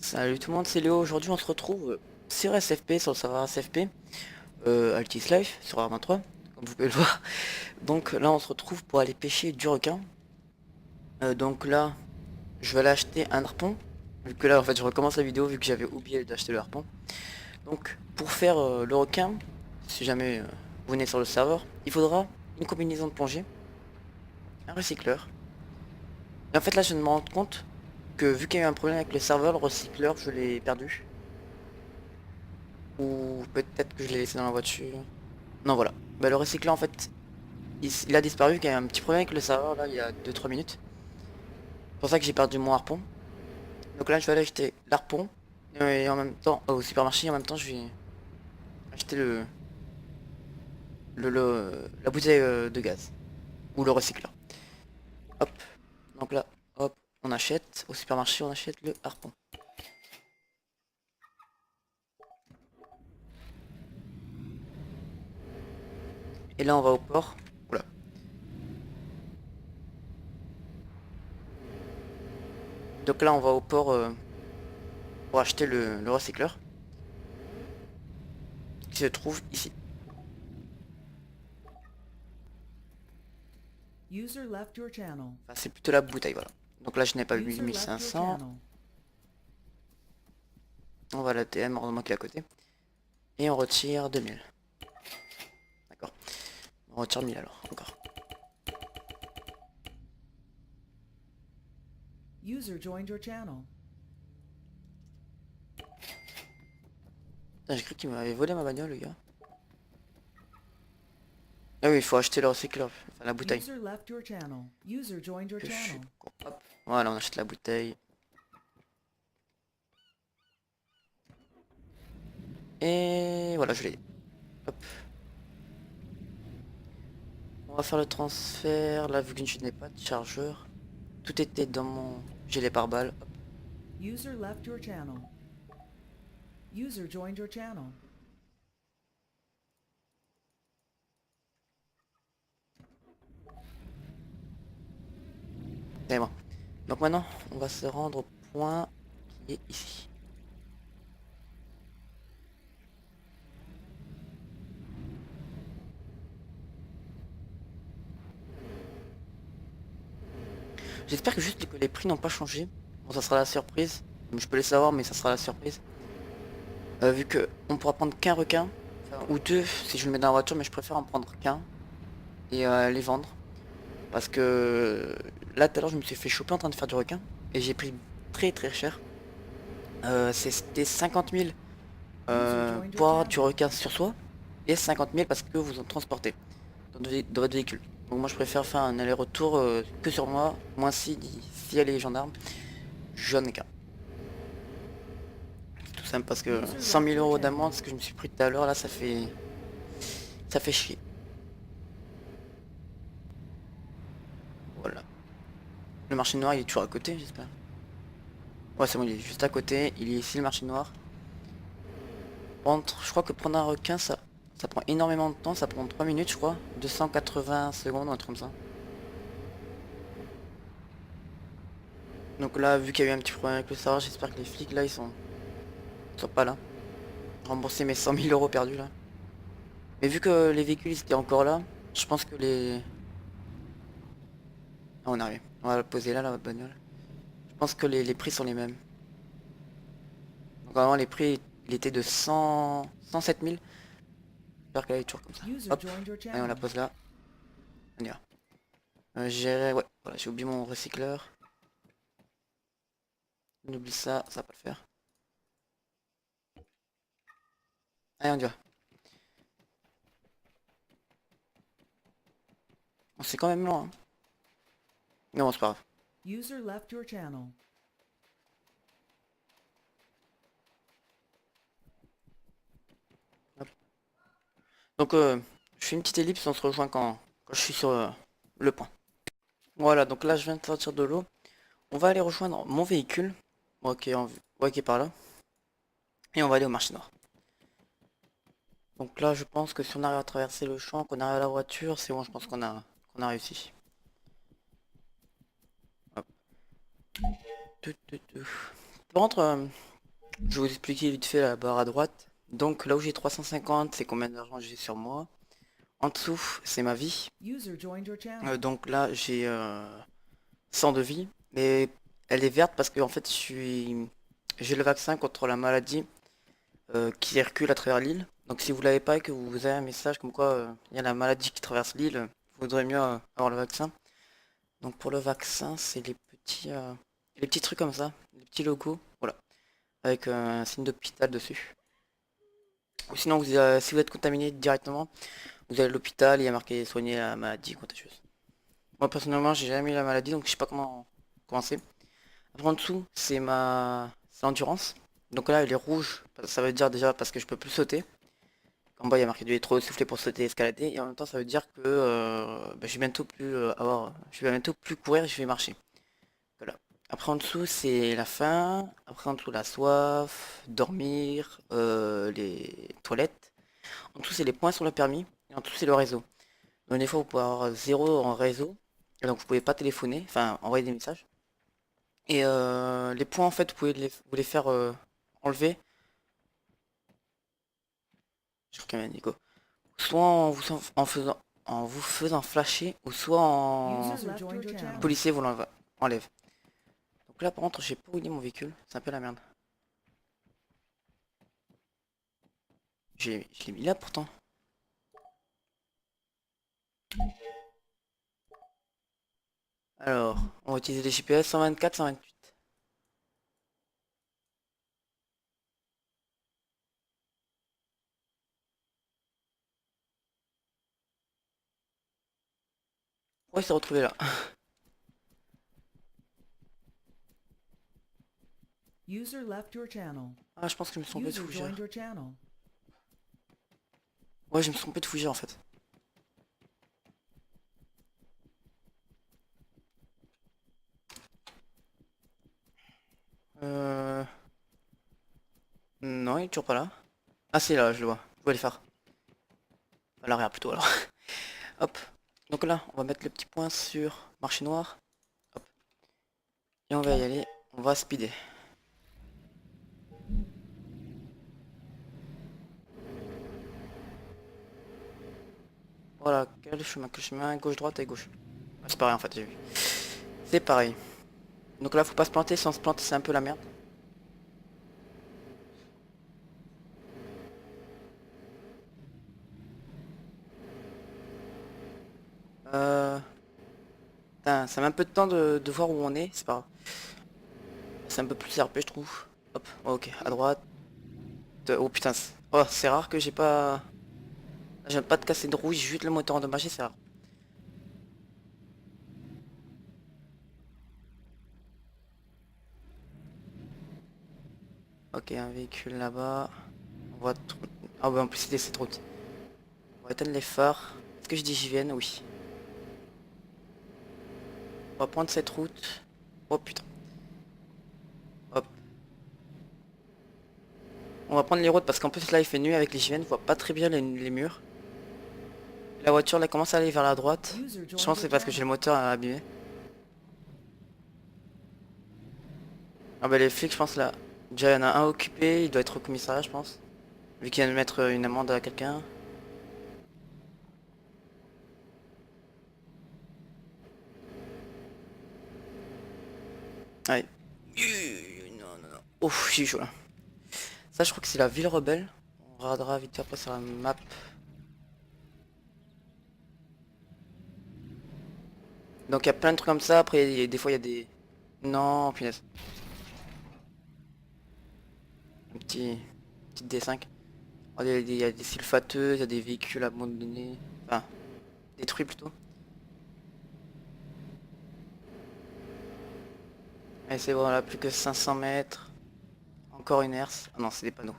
Salut tout le monde, c'est Léo. Aujourd'hui on se retrouve sur SFP, sur le serveur SFP, Altis Life, sur Arma 3, comme vous pouvez le voir. Donc là on se retrouve pour aller pêcher du requin. Donc là, je vais aller acheter un harpon. Vu que là en fait je recommence la vidéo vu que j'avais oublié d'acheter le harpon. Donc pour faire le requin, si jamais vous venez sur le serveur, il faudra une combinaison de plongée, un recycleur. Et en fait là je me rends compte que vu qu'il y a eu un problème avec le serveur, le recycleur je l'ai perdu. Ou peut-être que je l'ai laissé dans la voiture. Non voilà. Bah, le recycleur en fait il a disparu, qu'il y a un petit problème avec le serveur là il y a 2-3 minutes. C'est pour ça que j'ai perdu mon harpon. Donc là je vais aller acheter l'harpon. Et en même temps au supermarché, en même temps je vais acheter la bouteille de gaz. Ou le recycleur. Hop. Donc là, hop, on achète. Au supermarché on achète le harpon. Et là on va au port. Oula. Donc là on va au port pour acheter le recycleur. Qui se trouve ici. User left your channel. Enfin c'est plutôt la bouteille, voilà. Donc là je n'ai pas User left your 8500. channel. On va à l'ATM, heureusement qu'il est à côté. Et on retire 2000. D'accord. On retire 1000 alors, encore. User joined your channel. Putain, j'ai cru qu'il m'avait volé ma bagnole, le gars. Ah oui, il faut acheter le recycleur, enfin la bouteille. User left your channel. User joined your Que je suis channel. con. Hop. Voilà, on achète la bouteille. Et voilà, je l'ai. Hop. On va faire le transfert. Là, vu que je n'ai pas de chargeur. Tout était dans mon gilet pare-balles. Hop. User left your channel. User joined your channel. C'est bon. Donc maintenant, on va se rendre au point qui est ici. J'espère que juste que les prix n'ont pas changé. Bon, ça sera la surprise. Je peux les savoir, mais ça sera la surprise. Vu que on pourra prendre qu'un requin, enfin, ou deux si je le mets dans la voiture, mais je préfère en prendre qu'un et les vendre. Parce que là tout à l'heure je me suis fait choper en train de faire du requin et j'ai pris très très cher. C'était 50 000 User joined your pour avoir du channel. requin sur soi et 50 000 parce que vous en transportez dans votre véhicule. Donc moi je préfère faire un aller-retour que sur moi, moins si s'il y a les gendarmes, j'en ai qu'un. Tout simple parce que User 100 left 000 your euros channel. d'amende, ce que je me suis pris tout à l'heure là, ça fait chier. Voilà. Le marché noir il est toujours à côté, j'espère. Ouais, c'est bon, il est juste à côté. Il est ici le marché noir. Je crois que prendre un requin ça prend énormément de temps, ça prend 3 minutes je crois. 280 secondes, un truc comme ça. Donc là, vu qu'il y a eu un petit problème avec le serveur, j'espère que les flics là ils sont pas là. Rembourser mes 100 000 euros perdus là. Mais vu que les véhicules ils étaient encore là, je pense que les... Ah, on arrive. On va le poser là, la bagnole. Je pense que les prix sont les mêmes. Donc vraiment les prix, il était de 107 000. J'espère qu'elle est toujours comme ça. User Hop. joined your Allez, on la channel. pose là. On y va. Ouais, voilà, j'ai oublié mon recycleur. On oublie ça, ça va pas le faire. Allez, on y va. On c'est quand même loin, hein. Mais bon, c'est pas grave. User left your channel. Hop. Donc, je fais une petite ellipse, on se rejoint quand je suis sur le point. Voilà, donc là, je viens de sortir de l'eau. On va aller rejoindre mon véhicule. Ok, ouais, qui est par là. Et on va aller au marché noir. Donc là, je pense que si on arrive à traverser le champ, qu'on arrive à la voiture, c'est bon, je pense qu'on a réussi. Hop. Tout, tout, tout. Par contre, Je vais vous expliquer vite fait la barre à droite. Donc là où j'ai 350, c'est combien d'argent j'ai sur moi. En dessous, c'est ma vie. User joined your channel. Donc là, j'ai 100 de vie. Mais elle est verte parce que en fait, j'ai le vaccin contre la maladie qui recule à travers l'île. Donc si vous l'avez pas et que vous avez un message comme quoi il y a la maladie qui traverse l'île, vous vaudrait mieux avoir le vaccin. Donc pour le vaccin, c'est les petits trucs comme ça, les petits logos, voilà, avec un signe d'hôpital dessus. Ou sinon, si vous êtes contaminé directement, vous allez à l'hôpital, il y a marqué soigner la maladie contagieuse. Moi personnellement, j'ai jamais eu la maladie, donc je sais pas comment commencer. Après en dessous, c'est l'endurance. Donc là, elle est rouge, ça veut dire déjà parce que je peux plus sauter. En bas, il y a marqué du trop soufflé pour sauter et escalader. Et en même temps, ça veut dire que je vais bientôt plus je vais bientôt plus courir, je vais marcher. Voilà. Après en dessous, c'est la faim. Après en dessous, la soif, dormir, les toilettes. En dessous, c'est les points sur le permis. Et en dessous, c'est le réseau. Donc des fois, vous pouvez avoir zéro en réseau. Et donc vous pouvez pas téléphoner, enfin envoyer des messages. Et les points, en fait, vous les faire enlever. Je reconnais Nico. Soit en vous faisant flasher, ou soit en User left your channel. policier vous l'enlève. Donc là, par contre, j'ai pas où il est mon véhicule. C'est un peu la merde. Je l'ai mis là pourtant. Alors, on va utiliser les GPS 124, 128. Ouais, il s'est retrouvé là. User left your channel. Ah, je pense que je me suis trompé de User fougère. joined your channel. Ouais, je me suis trompé de fougère en fait. Euh... Non, il est toujours pas là. Ah, c'est là, je le vois. Je vois les phares. À l'arrière plutôt alors. Hop. Donc là, on va mettre le petit point sur marché noir. Hop. Et on va y aller. On va speeder. Voilà, quel chemin, gauche, droite et gauche. Ah, c'est pareil en fait, j'ai vu. C'est pareil. Donc là, faut pas se planter, si on se plante, c'est un peu la merde. Euh... Putain, ça met un peu de temps de voir où on est, c'est pas grave. C'est un peu plus RP, je trouve. Hop, ok, à droite. Oh putain, oh, c'est rare que j'ai pas de casser de rouge, juste le moteur endommagé, c'est rare. Ok, un véhicule là-bas. On va... Ah ouais, en plus c'était cette route. On va éteindre les phares. Est-ce que je dis JVN? Oui. On va prendre cette route. Oh putain. Hop. On va prendre les routes parce qu'en plus là il fait nuit avec les JVN, on voit pas très bien les murs. La voiture là commence à aller vers la droite. User Je joined pense que your c'est parce que j'ai le channel. moteur abîmé. Ah bah les flics je pense là. Déjà il y en a un occupé, il doit être au commissariat je pense. Vu qu'il vient de mettre une amende à quelqu'un. Ouais. Non, non, non. Ouf, j'ai chaud là. Ça je crois que c'est la ville rebelle. On regardera vite fait après sur la map. Donc il y a plein de trucs comme ça, après des fois il y a des... Non, punaise. Un petit D5. Oh, il y a des sulfateuses, il y a des véhicules abandonnés. Enfin, détruits plutôt. Et c'est bon, là, plus que 500 mètres. Encore une herse. Ah non, c'est des panneaux.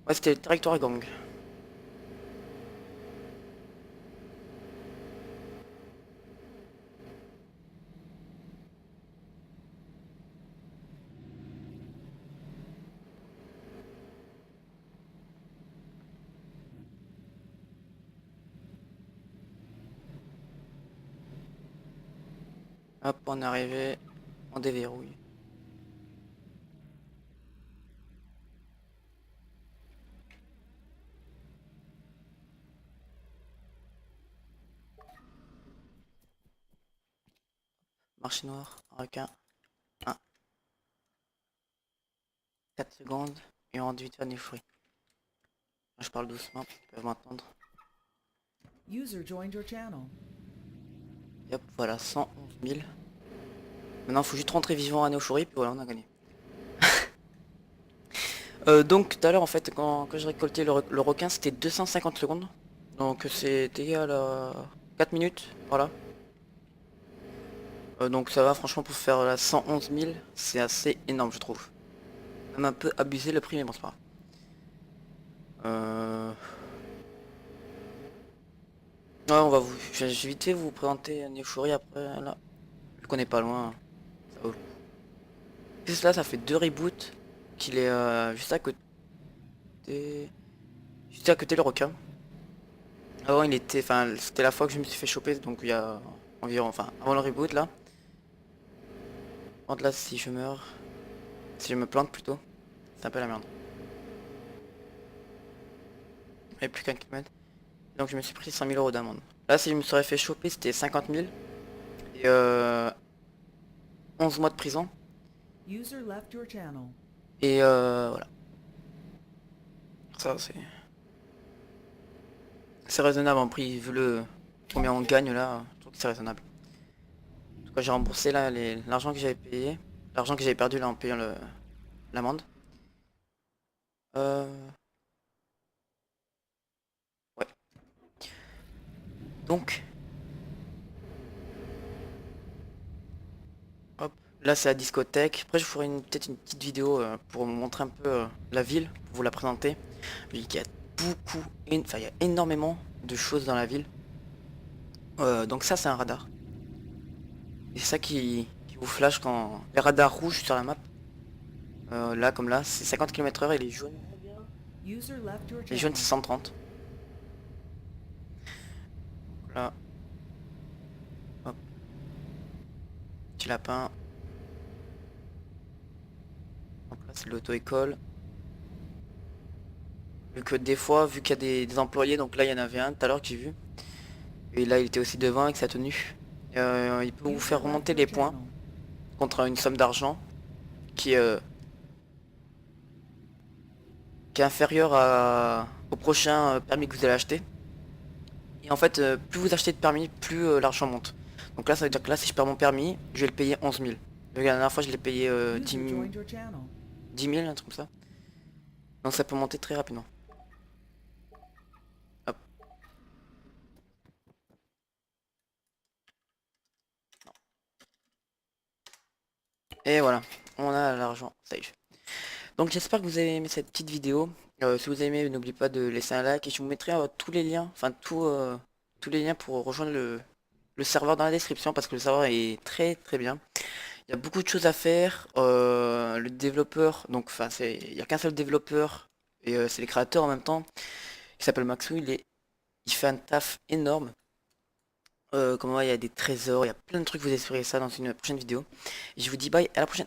Ouais, c'était le territoire gang. Hop, on est arrivé. On déverrouille. marché noir, un requin, 1, 4 secondes, et on réduit faire des fruits. Je parle doucement, ils peuvent m'entendre. User joined your channel. Et hop, voilà, 111 000. Maintenant, il faut juste rentrer vivant à Néochouri, puis voilà, on a gagné. Donc, tout à l'heure, en fait, quand j'ai récolté le requin, c'était 250 secondes. Donc, c'était égal à 4 minutes, voilà. Donc, ça va, franchement, pour faire la 111 000, c'est assez énorme, je trouve. Même un peu abusé le prix, mais bon, c'est pas grave. Ouais, on va vous... Je vais vite fait vous présenter Néochouri après, là. Je le connais pas loin, ça vaut le coup. Juste là, ça fait 2 reboots, qu'il est juste à côté... Juste à côté le requin. Avant il était, enfin c'était la fois que je me suis fait choper, donc il y a environ, enfin avant le reboot là. Par là si je meurs, si je me plante plutôt, c'est un peu la merde. Il n'y a plus qu'un kilomètre. Donc je me suis pris 100 000 euros d'amende. Là si je me serais fait choper c'était 50 000 et 11 mois de prison. User left your channel. Et voilà. Ça c'est raisonnable en prix vu le combien on gagne là, je trouve que c'est raisonnable. En tout cas j'ai remboursé là l'argent que j'avais payé, l'argent que j'avais perdu là en payant l'amende. Ouais. Donc, hop, là c'est la discothèque. Après je ferai peut-être une petite vidéo pour vous montrer un peu la ville, pour vous la présenter. Il y a beaucoup, enfin il y a énormément de choses dans la ville. Donc ça c'est un radar. Et c'est ça qui vous flash quand les radars rouges sur la map. Là comme là, c'est 50 km/h et les jaunes. User left your Les channel. jaunes c'est 130. Là, hop, petit lapin. Hop, là c'est l'auto-école. Vu que des fois, vu qu'il y a des employés, donc là il y en avait un tout à l'heure que j'ai vu. Et là il était aussi devant avec sa tenue. Il peut vous User faire left remonter your les points channel. contre une somme d'argent qui, euh, qui est inférieure au prochain permis que vous allez acheter. Et en fait, plus vous achetez de permis, plus l'argent monte. Donc là ça veut dire que là si je perds mon permis, je vais le payer 11 000. La dernière fois je l'ai payé 10 User 000, joined your channel. 10 000, un truc comme ça. Donc ça peut monter très rapidement. Hop. Et voilà, on a l'argent safe. Donc j'espère que vous avez aimé cette petite vidéo. Si vous avez aimé, n'oubliez pas de laisser un like et je vous mettrai tous les liens, enfin tous les liens pour rejoindre le serveur dans la description parce que le serveur est très très bien. Il y a beaucoup de choses à faire. Le développeur, donc enfin il n'y a qu'un seul développeur et c'est les créateurs en même temps, qui s'appelle Maxou, il fait un taf énorme. Comme moi, il y a des trésors, il y a plein de trucs, vous espérez ça dans une prochaine vidéo. Et je vous dis bye, à la prochaine.